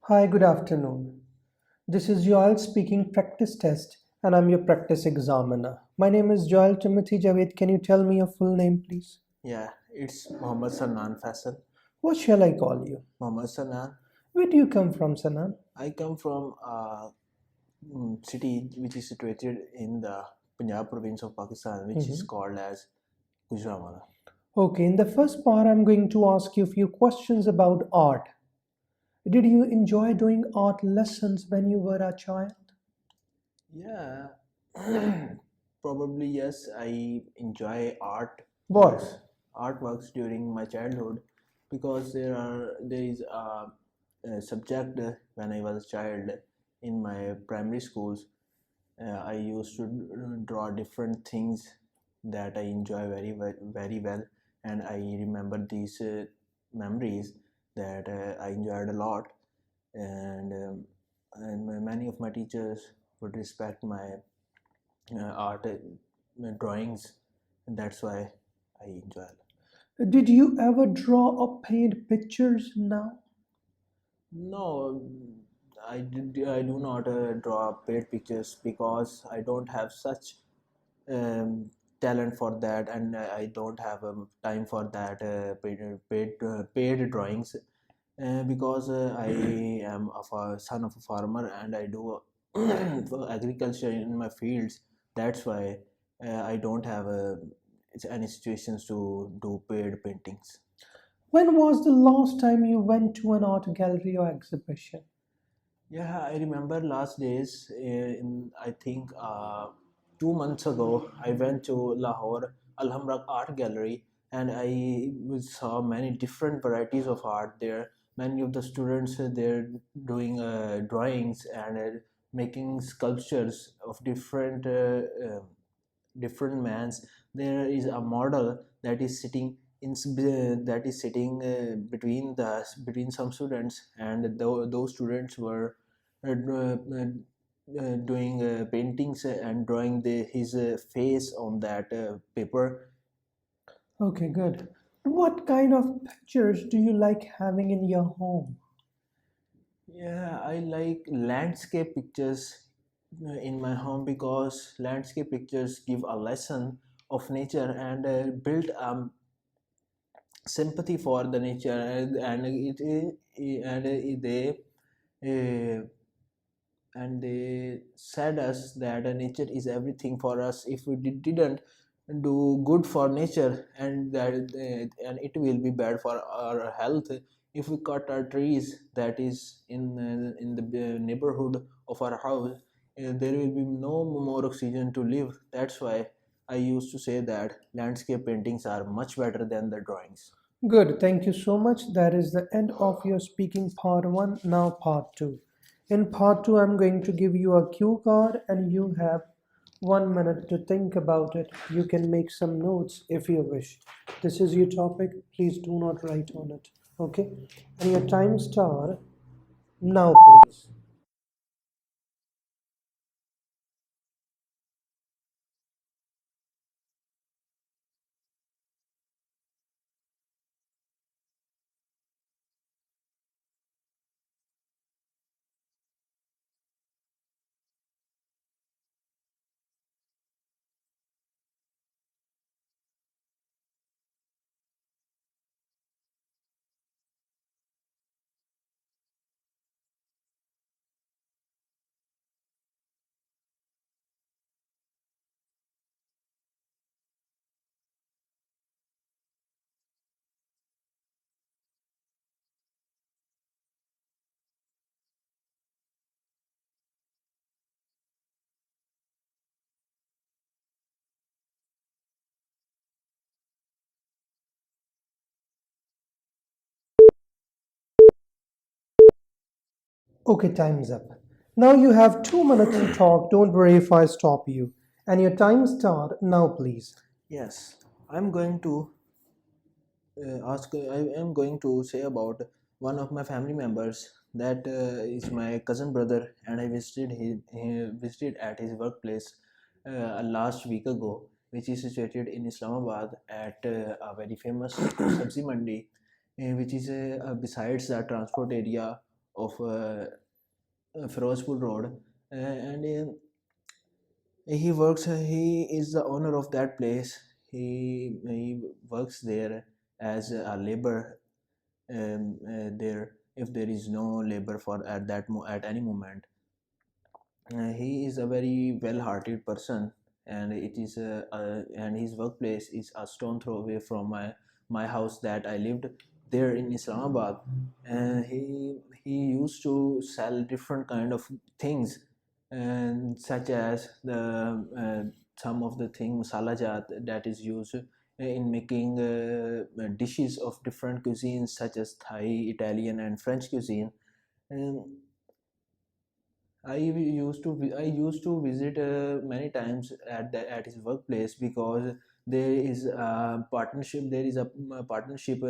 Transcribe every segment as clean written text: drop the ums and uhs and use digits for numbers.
Hi, good afternoon. This is Joel speaking practice test, and I'm your practice examiner. My name is Joel Timothy Javed. Can you tell me your full name, please? Yeah, it's Muhammad Sanan Faisal. What shall I call you? Muhammad Sanan. Where do you come from, Sanan? I come from a city which is situated in the Punjab province of Pakistan, which is Mhm. called as Gujranwala. Okay, in the first part, I'm going to ask you a few questions about art. Did you enjoy doing art lessons when you were a child? Yeah, probably yes. I enjoy What? artworks during my childhood because there is a subject when I was a child in my primary schools. I used to draw different things that I enjoy very well, and I remember these memories that I enjoyed a lot, and many of my teachers would respect my art drawings, and that's why I enjoy it. Did you ever draw or paint pictures now? No, I do not draw paid pictures because I don't have such talent for that, and I don't have time for that paid drawings because I am a son of a farmer and I do agriculture in my fields. That's why I don't have any situations to do paid paintings. When was the last time you went to an art gallery or exhibition? Yeah, I remember last days in I think 2 months ago I went to Lahore Alhambra Art Gallery and I saw many different varieties of art there. Many of the students they're doing drawings and making sculptures of different mans. There is a model that is sitting between some students, and those students were doing paintings and drawing his face on that paper. Okay, good. What kind of pictures do you like having in your home? Yeah, I like landscape pictures in my home because landscape pictures give a lesson of nature and build sympathy for the nature, they uh, and they said us that nature is everything for us. If we didn't do good for nature, and it will be bad for our health. If we cut our trees that is in the neighborhood of our house, there will be no more oxygen to live. That's why I used to say that landscape paintings are much better than the drawings. Good, thank you so much. That is the end of your speaking part one. Now, part two. In part two, I'm going to give you a cue card and you have 1 minute to think about it. You can make some notes if you wish. This is your topic. Please do not write on it. Okay? And your time start now, please. Okay, time's up. Now you have 2 minutes to talk. Don't worry if I stop you. And your time start now, please. Yes, I'm going to I am going to say about one of my family members that is my cousin brother, and I he visited at his workplace last week ago, which is situated in Islamabad at a very famous sabzi mandi, which is besides the transport area of Firozpur Road, and he works. He is the owner of that place. He works there as a labor there. If there is no labor for at any moment, he is a very well-hearted person, and and his workplace is a stone throw away from my house that I lived there in Islamabad. And he used to sell different kind of things, and such as the some of the thing masala jat that is used in making dishes of different cuisines such as Thai, Italian, and French cuisine. And I used to visit many times at his workplace, because there is a partnership. There is a partnership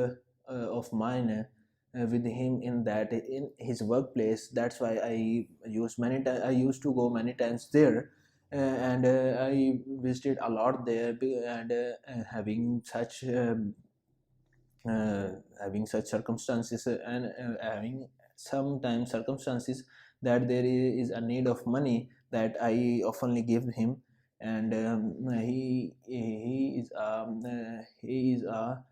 of mine with him in his workplace. That's why I used to go many times there, and I visited a lot there, and uh, having such circumstances, and having sometimes circumstances that there is a need of money, that I oftenly give him. And he is a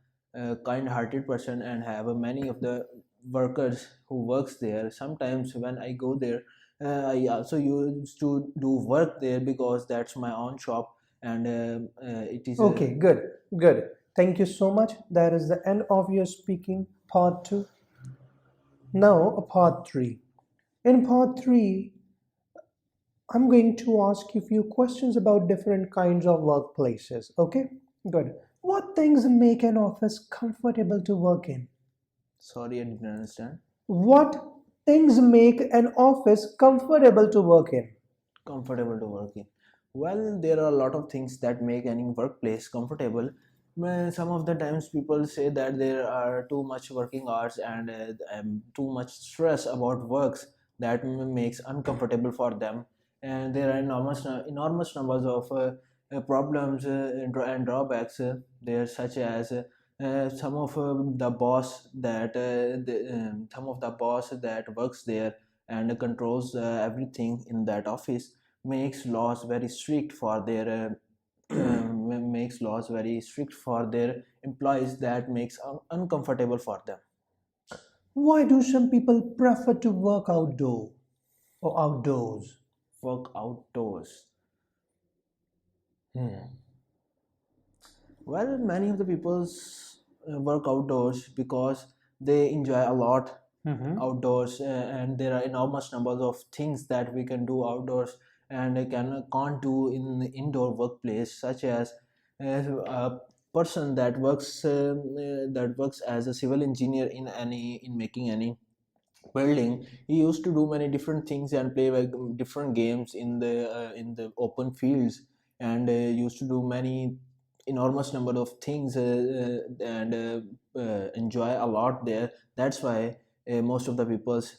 kind-hearted person, and have many of the workers who works there. Sometimes when I go there, I also used to do work there, because that's my own shop, and it is a Okay, good, good. Thank you so much. That is the end of your speaking part 2. Now, part 3. In part 3, I'm going to ask you a few questions about different kinds of workplaces. Okay, good. What things make an office comfortable to work in? sorry, I didn't understand. What things make an office comfortable to work in? Comfortable to work in. Well, there are a lot of things that make any workplace comfortable. Some of the times people say that there are too much working hours, and too much stress about works that makes uncomfortable for them. And there are enormous numbers of problems and drawbacks there, such as some of the boss that works there and controls everything in that office, makes laws very strict for their makes laws very strict for their employees, that makes uncomfortable for them. Why do some people prefer to work outdoor or outdoors? Work outdoors. Well, many of the people's work outdoors because they enjoy a lot outdoors, and there are enormous numbers of things that we can do outdoors, and can't do in the indoor workplace, such as a person that works as a civil engineer in making any building. He used to do many different things and play like different games in the open fields, and used to do many enormous number of things, and enjoy a lot there. That's why most of the people's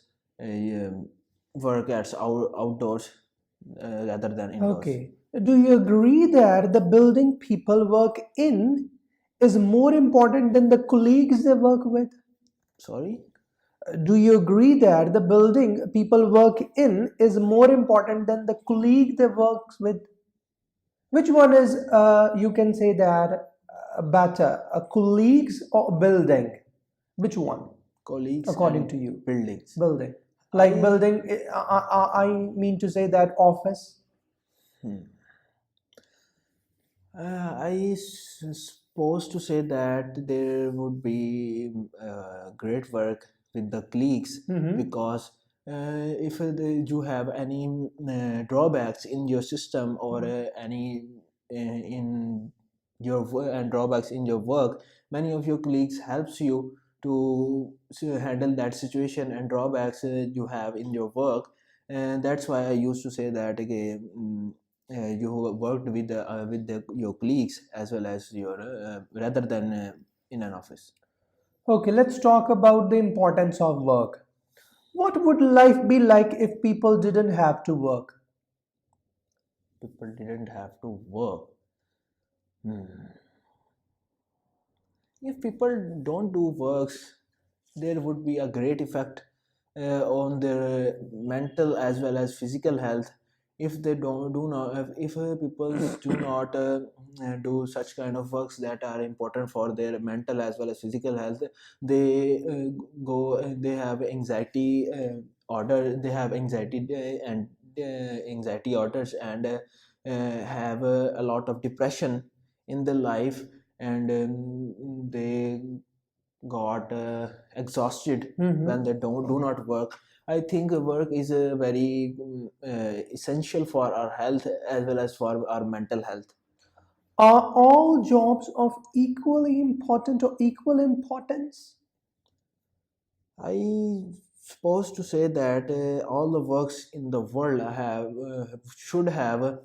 work at outdoors rather than indoors. Okay. Do you agree that the building people work in is more important than the colleagues they work with? Sorry. Do you agree that the building people work in is more important than the colleague they work with? Which one is, you can say that, better, a colleagues or building? Which one, Colleagues according and to you? buildings. Building. Like I building, I mean to say that office. hmm. Supposed to say that there would be great work with the colleagues, because if you have any drawbacks in your system, or any in and drawbacks in your work, many of your colleagues helps you to handle that situation and drawbacks you have in your work. And that's why I used to say that, again, you worked your colleagues as well as your rather than in an office. Okay, let's talk about the importance of work. What would life be like if people didn't have to work? People didn't have to work. If people don't do works, there would be a great effect on their mental as well as physical health. If they don't do not if people do not do such kind of works that are important for their mental as well as physical health, they they have anxiety they have anxiety and anxiety orders, and have a lot of depression in their life, and they got exhausted when they do not work. I think work is a very essential for our health as well as for our mental health. Are all jobs of equally important or equal importance? I supposed to say that all the works in the world have should have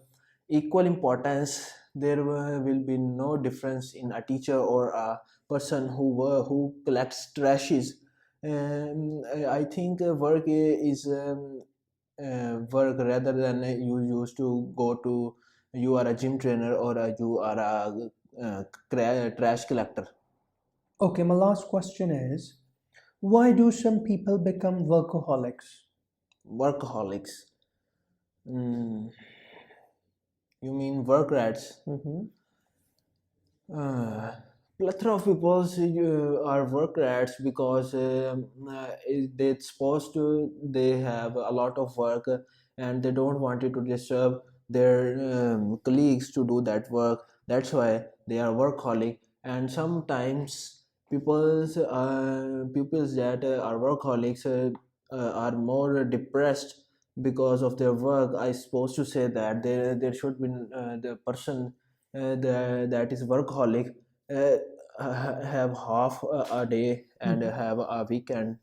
equal importance. There will be no difference in a teacher or a person who collects trashes. I think work is work rather than you used to go to, you are a gym trainer or you are a trash collector. Okay, my last question is, why do some people become workaholics? Workaholics. Mm, you mean work rats? Mhm. Uh, Plethora of people are work rats because they're supposed to, they have a lot of work, and they don't want it to disturb their colleagues to do that work. That's why they are workaholic. And sometimes peoples that are workaholics are more depressed because of their work. I supposed to say that there should be the person that is workaholic uh, have half a day and Mhm. have a weekend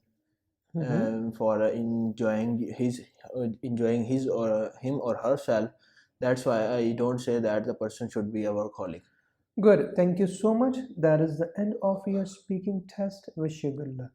Mhm. for enjoying his or him or herself. That's why I don't say that the person should be a workaholic. Good. Thank you so much. That is the end of your speaking test. Wish you good luck.